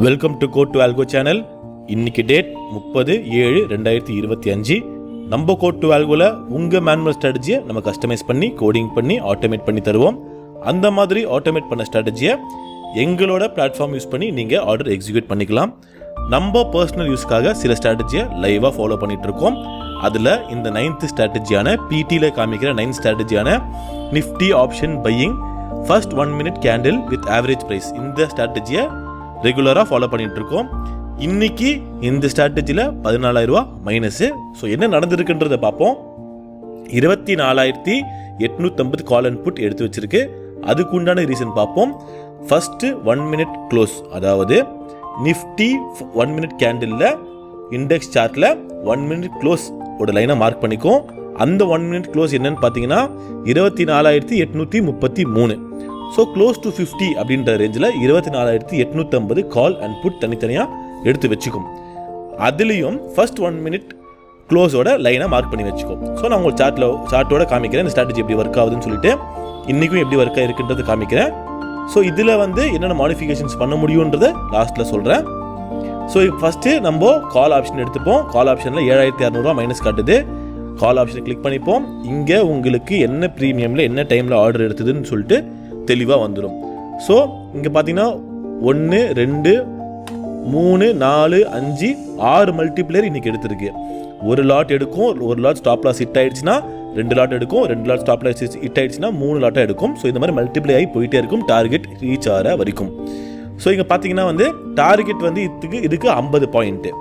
Welcome to code to algo channel. இன்னைக்கு date 30/7/2025. நம்ம code to ஆல்கோல உங்கள் மேனுவல் ஸ்ட்ராட்டஜியை நம்ம கஸ்டமைஸ் பண்ணி கோடிங் பண்ணி ஆட்டோமேட் பண்ணி தருவோம். அந்த மாதிரி ஆட்டோமேட் பண்ண ஸ்ட்ராட்டஜியை எங்களோட பிளாட்ஃபார்ம் யூஸ் பண்ணி நீங்கள் ஆர்டர் எக்ஸிக்யூட் பண்ணிக்கலாம். நம்ம பர்சனல் யூஸ்க்காக சில ஸ்ட்ராட்டஜியை லைவாக ஃபாலோ பண்ணிட்டு இருக்கோம். அதில் இந்த 9th ஸ்ட்ராட்டஜியான பிடியில் காமிக்கிற 9th ஸ்ட்ராட்டஜியான nifty option buying first 1 minute candle with average price, இந்த ஸ்ட்ராட்டஜியை ரெகுலராக ஃபாலோ பண்ணிட்டு இருக்கோம். இன்னைக்கு இந்த ஸ்ட்ராட்டஜியில் 14,000 ரூபா மைனஸு. ஸோ என்ன நடந்திருக்குன்றதை பார்ப்போம். 24,850 கால் அண்ட் புட் எடுத்து வச்சிருக்கு. அதுக்கு உண்டான ரீசன் பார்ப்போம். ஃபர்ஸ்ட் 1 minute க்ளோஸ், அதாவது நிஃப்டி 1 minute கேண்டில் இண்டெக்ஸ் சார்ட்டில் 1 minute க்ளோஸ் ஒரு லைனை மார்க் பண்ணிக்கும். அந்த 1 minute க்ளோஸ் என்னன்னு பார்த்தீங்கன்னா 24,833. ஸோ க்ளோஸ் டு 50 அப்படின்ற ரேஞ்சில் 24,850 கால் அண்ட் புட் தனித்தனியாக எடுத்து வச்சுக்கும். அதுலேயும் ஃபர்ஸ்ட் 1 minute க்ளோஸோட லைனை மார்க் பண்ணி வச்சுக்கும். ஸோ நான் உங்களுக்கு சார்ட்டோட காமிக்கிறேன் இந்த ஸ்ட்ராட்டஜி எப்படி ஒர்க் ஆகுதுன்னு சொல்லிட்டு, இன்றைக்கும் எப்படி ஒர்க் ஆகிருக்குன்றது காமிக்கிறேன். ஸோ இதில் என்னென்ன மாடிஃபிகேஷன்ஸ் பண்ண முடியுன்றதை லாஸ்ட்டில் சொல்கிறேன். ஸோ ஃபஸ்ட்டு நம்ம கால் ஆப்ஷன் எடுத்துப்போம். கால் ஆப்ஷனில் 7,600 ரூபா மைனஸ் காட்டுது. கால் ஆப்ஷனை கிளிக் பண்ணிப்போம். இங்கே உங்களுக்கு என்ன ப்ரீமியமில் என்ன டைமில் ஆர்டர் எடுத்ததுன்னு சொல்லிட்டு தெளிவாக வந்துடும். ஸோ இங்கே பார்த்தீங்கன்னா 1 2 3 4 5 6 மல்டிப்ளேயர் இன்றைக்கி எடுத்திருக்கு. ஒரு லாட் எடுக்கும், ஒரு லாட் ஸ்டாப் லாஸ் ஹிட் ஆயிடுச்சுன்னா 2 லாட் எடுக்கும், 2 லாட் ஸ்டாப் லாஸ் ஹிட் ஆயிடுச்சுன்னா 3 லாட்டாக எடுக்கும். ஸோ இந்த மாதிரி மல்டிப்ளை ஆகி போயிட்டே இருக்கும் டார்கெட் ரீச் ஆகிற வரைக்கும். ஸோ இங்கே பார்த்தீங்கன்னா டார்கெட் இதுக்கு 50 point.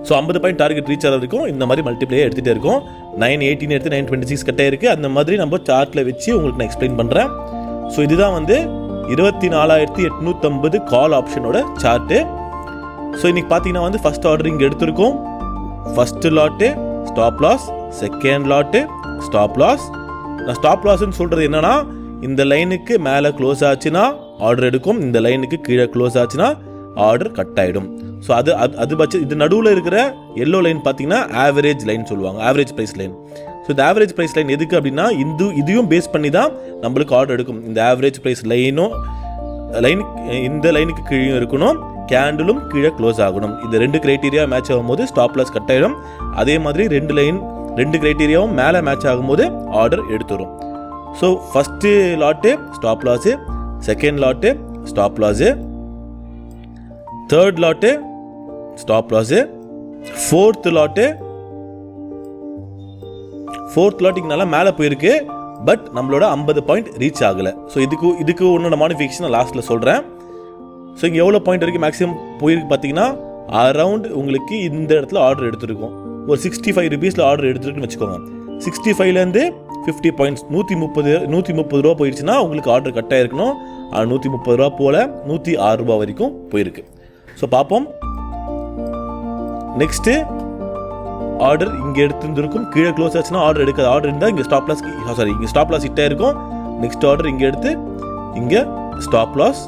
So 50 point target reach ஆகிற வரைக்கும் இந்த மாதிரி மல்டிப்ளே எடுத்துகிட்டே இருக்கும். 918 எடுத்து 926 கட்டாக இருக்குது. அந்த மாதிரி நம்ம சார்ட்டில் வச்சு உங்களுக்கு நான் எக்ஸ்பிளைன் பண்ணுறேன். ஸோ இதுதான் 24,850 கால் ஆப்ஷனோட சார்ட்டு. ஸோ இன்னைக்கு பார்த்தீங்கன்னா ஃபர்ஸ்ட் ஆர்டர் இங்கே எடுத்திருக்கோம். First lot stop loss, second lot stop loss. நான் ஸ்டாப் லாஸ்ன்னு சொல்கிறது என்னன்னா, இந்த லைனுக்கு மேலே க்ளோஸ் ஆச்சுன்னா ஆர்டர் எடுக்கும், இந்த லைனுக்கு கீழே க்ளோஸ் ஆச்சுன்னா ஆர்டர் கட் ஆகிடும். ஸோ அது பட்சம் இது நடுவில் இருக்கிற எல்லோ லைன் பார்த்தீங்கன்னா ஆவரேஜ் லைன் சொல்லுவாங்க, ஆவரேஜ் ப்ரைஸ் லைன். ஸோ இந்த ஆவரேஜ் ப்ரைஸ் லைன் எதுக்கு அப்படின்னா, இதையும் பேஸ் பண்ணி தான் நம்மளுக்கு ஆர்டர் எடுக்கும். இந்த ஆவரேஜ் ப்ரைஸ் இந்த லைனுக்கு கீழே இருக்கணும், கேண்டிலும் கீழே க்ளோஸ் ஆகணும். இந்த 2 கிரைட்டீரியா மேட்ச் ஆகும்போது ஸ்டாப் லாஸ் கட் ஆகிடும். அதே மாதிரி 2 கிரைட்டீரியாவும் மேலே மேட்ச் ஆகும்போது ஆர்டர் எடுத்துரும். So first lot stop loss, second lot stop loss, third lot stop loss, fourth லாட்டுக்கு நல்லா மேலே போயிருக்கு. பட் நம்மளோட 50 பாயிண்ட் ரீச் ஆகலை. ஸோ இதுக்கு உன்னோட மாடிஃபிகேஷன் நான் லாஸ்ட்டில் சொல்கிறேன். ஸோ இங்கே எவ்வளோ பாயிண்ட் வரைக்கும் மேக்ஸிமம் போயிருக்கு பார்த்தீங்கன்னா, அரவுண்ட் உங்களுக்கு இந்த இடத்துல ஆர்டர் எடுத்துருக்கோம். ஒரு 65 rupees ஆர்டர் எடுத்துருக்குன்னு வச்சுக்கோங்க. 65லேருந்து 50 பாயிண்ட்ஸ் 130 ரூபா போயிடுச்சுன்னா உங்களுக்கு ஆர்டர் கட் ஆகிருக்கணும். 130 ரூபா போல் 106 ரூபா வரைக்கும் போயிருக்கு. ஸோ பார்ப்போம். நெக்ஸ்ட்டு ஆர்டர் இங்கே எடுத்துருக்கும், கீழே க்ளோஸ் ஆச்சுன்னா ஆர்டர் எடுக்காது. ஆர்டர் இருந்தால் இங்கே ஸ்டாப் லாஸ் ஹிட் ஆகிருக்கும். நெக்ஸ்ட் ஆர்டர் இங்கே எடுத்து இங்கே stop loss.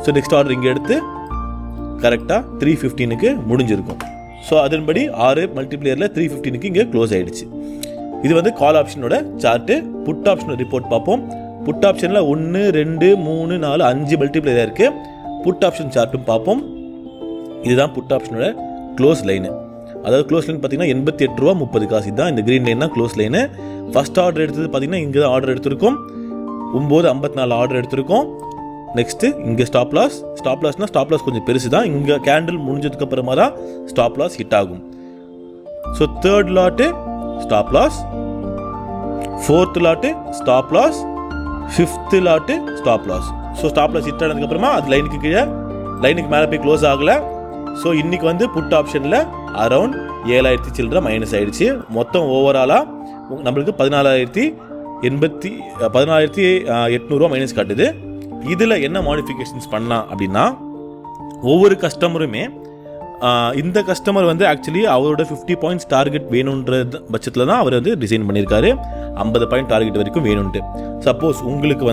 So next order இங்கே எடுத்து கரெக்டாக 315க்கு முடிஞ்சிருக்கும். ஸோ அதன்படி 6 மல்டிப்ளேயரில் 315க்கு இங்கே க்ளோஸ் ஆகிடுச்சு. இது கால் ஆப்ஷனோட சார்ட்டு. புட் ஆப்ஷனோட ரிப்போர்ட் பார்ப்போம். புட் ஆப்ஷனில் 1 2 3 4 5 மல்டிப்ளேயர் இருக்குது. புட் ஆப்ஷன் சார்ட்டும் பார்ப்போம். இதுதான் புட் ஆப்ஷனோட க்ளோஸ் லைனு. அதாவது க்ளோஸ் லைன் பார்த்தீங்கன்னா 88 ரூபா 30 காசு. இதுதான் இந்த க்ரீன் லைன் தான் க்ளோஸ் லைனு. ஃபர்ஸ்ட் ஆர்டர் எடுத்தது பார்த்தீங்கன்னா இங்கே தான் ஆர்டர் எடுத்திருக்கோம். 9:54 ஆர்டர் எடுத்திருக்கோம். நெக்ஸ்ட்டு இங்கே ஸ்டாப் லாஸ் கொஞ்சம் பெருசு தான். இங்கே கேண்டில் முடிஞ்சதுக்கு அப்புறமா தான் ஸ்டாப் லாஸ் ஹிட் ஆகும். So third lot stop loss, fourth lot stop loss, fifth lot stop loss. So stop loss hit ஆனதுக்கப்புறமா அது லைனுக்கு மேலே போய் க்ளோஸ் ஆகலை. ஸோ இன்னைக்கு புட் ஆப்ஷனில் அரவுண்ட் 7,000 சில்லற மைனஸ் ஆகிடுச்சு. மொத்தம் ஓவராலாக நம்மளுக்கு 14,800 ரூபா மைனஸ் காட்டுது. இதில் என்ன மாடிஃபிகேஷன்ஸ் பண்ணலாம் அப்படின்னா, ஒவ்வொரு கஸ்டமருமே இந்த கஸ்டமர் ஆக்சுவலி அவரோட 50 பாயிண்ட்ஸ் டார்கெட் வேணுன்ற பட்சத்தில் தான் அவர் டிசைன் பண்ணியிருக்காரு. 50 பாயிண்ட் டார்கெட் வரைக்கும் வேணும்ட்டு. சப்போஸ் உங்களுக்கு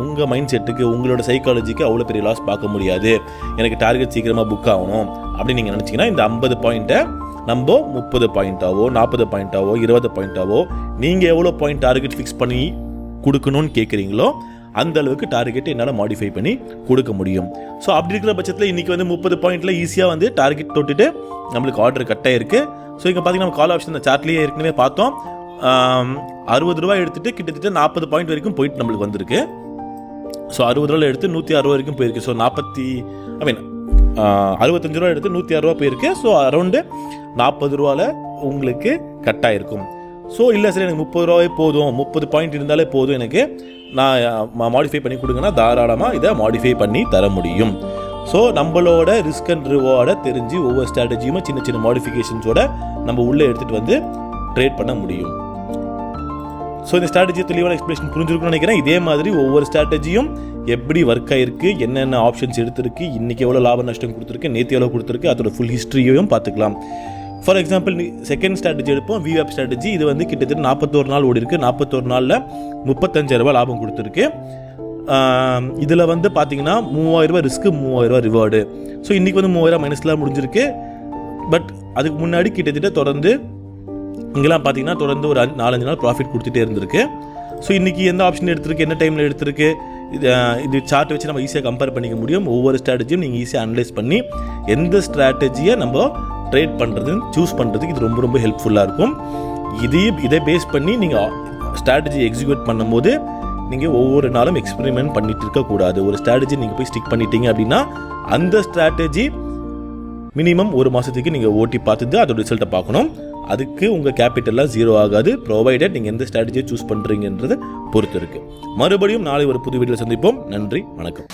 உங்கள் மைண்ட் செட்டுக்கு உங்களோட சைக்காலஜிக்கு அவ்வளோ பெரிய லாஸ் பார்க்க முடியாது, எனக்கு டார்கெட் சீக்கிரமாக புக் ஆகணும் அப்படின்னு நீங்கள் நினச்சிங்கன்னா, இந்த 50 பாயிண்ட்டை நம்ம 30 பாயிண்ட்டாவோ 40 பாயிண்ட்டாவோ 20 பாயிண்ட்டாவோ நீங்கள் எவ்வளோ பாயிண்ட் டார்கெட் ஃபிக்ஸ் பண்ணி கொடுக்கணும்னு கேட்குறீங்களோ அந்த அளவுக்கு டார்கெட்டை என்னால் மாடிஃபை பண்ணி கொடுக்க முடியும். ஸோ அப்படி இருக்கிற பட்சத்தில் இன்றைக்கி வந்து 30 பாயிண்டில் ஈஸியாக வந்து டார்கெட் தொட்டுட்டு நம்மளுக்கு ஆர்டர் கட்டாக இருக்குது. ஸோ இங்கே பார்த்தீங்கன்னா நம்ம கால் ஆப்ஷன் இந்த சார்ட்லேயே ஏற்கனவே பார்த்தோம். 60 ரூபா எடுத்துகிட்டு கிட்டத்தட்ட 40 பாயிண்ட் வரைக்கும் போயிட்டு நம்மளுக்கு வந்திருக்கு. ஸோ 60 ரூபா எடுத்து 160 வரைக்கும் போயிருக்கு. ஸோ 65 ரூபா எடுத்து 106 ரூபா போயிருக்கு. ஸோ அரௌண்டு 40 ரூபாவில் உங்களுக்கு கட்டாக இருக்கும். ஸோ இல்லை சார் எனக்கு 30 ரூபாயே போதும், 30 பாயிண்ட் இருந்தாலே போதும், எனக்கு நான் மாடிஃபை பண்ணி கொடுங்கன்னா தாராளமாக இதை மாடிஃபை பண்ணி தர முடியும். ஸோ நம்மளோட ரிஸ்க் அண்ட் ரிவார்டை தெரிஞ்சு ஒவ்வொரு ஸ்ட்ராட்டஜியுமே சின்ன சின்ன மாடிஃபிகேஷன்ஸோட நம்ம உள்ளே எடுத்துகிட்டு வந்து ட்ரேட் பண்ண முடியும். ஸோ இந்த ஸ்ட்ராட்டஜி தெளிவான எக்ஸ்பிளேஷன் புரிஞ்சிருக்குன்னு நினைக்கிறேன். இதே மாதிரி ஒவ்வொரு ஸ்ட்ராட்டஜியும் எப்படி ஒர்க் ஆகிருக்கு, என்னென்ன ஆப்ஷன்ஸ் எடுத்திருக்கு, இன்றைக்கி எவ்வளோ லாப நஷ்டம் கொடுத்துருக்கு, நேற்று எவ்வளோ கொடுத்துருக்கு, அதோட ஃபுல் ஹிஸ்ட்ரியையும் பார்த்துக்கலாம். ஃபார் எக்ஸாம்பிள் செகண்ட் ஸ்ட்ராட்டஜி எடுப்போம், விவேப் ஸ்ட்ராட்டஜி. இது வந்து கிட்டத்தட்ட 41 நாள் ஓடி இருக்குது. 41 நாளில் 35,000 ரூபா லாபம் கொடுத்துருக்கு. இதில் வந்து பார்த்தீங்கன்னா 3000 ரூபா ரிஸ்க்கு, 3000 ரூபா ரிவார்டு. ஸோ இன்றைக்கி வந்து 3000 மைனஸ்லாம் முடிஞ்சிருக்கு. பட் அதுக்கு முன்னாடி கிட்டத்தட்ட தொடர்ந்து இங்கெல்லாம் பார்த்தீங்கன்னா தொடர்ந்து ஒரு 4-5 நாள் ப்ராஃபிட் கொடுத்துட்டே இருந்திருக்கு. ஸோ இன்றைக்கி எந்த ஆப்ஷன் எடுத்திருக்கு, என்ன டைமில் எடுத்திருக்கு, இது சார்ட் வச்சு நம்ம ஈஸியாக கம்பேர் பண்ணிக்க முடியும். ஒவ்வொரு ஸ்ட்ராட்டஜியும் நீங்கள் ஈஸியாக அனலைஸ் பண்ணி எந்த ஸ்ட்ராட்டஜியை நம்ம ட்ரேட் பண்ணுறதுன்னு சூஸ் பண்ணுறதுக்கு இது ரொம்ப ரொம்ப ஹெல்ப்ஃபுல்லாக இருக்கும். இதை பேஸ் பண்ணி நீங்கள் ஸ்ட்ராட்டஜி எக்ஸிக்யூட் பண்ணும்போது நீங்கள் ஒவ்வொரு நாளும் எக்ஸ்பெரிமெண்ட் பண்ணிட்டு இருக்கக்கூடாது. ஒரு ஸ்ட்ராட்டஜி நீங்கள் போய் ஸ்டிக் பண்ணிட்டீங்க அப்படின்னா அந்த ஸ்ட்ராட்டஜி மினிமம் 1 மாதத்துக்கு நீங்கள் ஓட்டி பார்த்துட்டு அதோட ரிசல்ட்டை பார்க்கணும். அதுக்கு உங்கள் கேபிட்டல்லாம் 0 ஆகாது, ப்ரொவைடட் நீங்கள் எந்த ஸ்ட்ராட்டஜியை சூஸ் பண்ணுறீங்கன்றது பொறுத்து இருக்குது. மறுபடியும் நாளை ஒரு புது வீடியோவில் சந்திப்போம். நன்றி, வணக்கம்.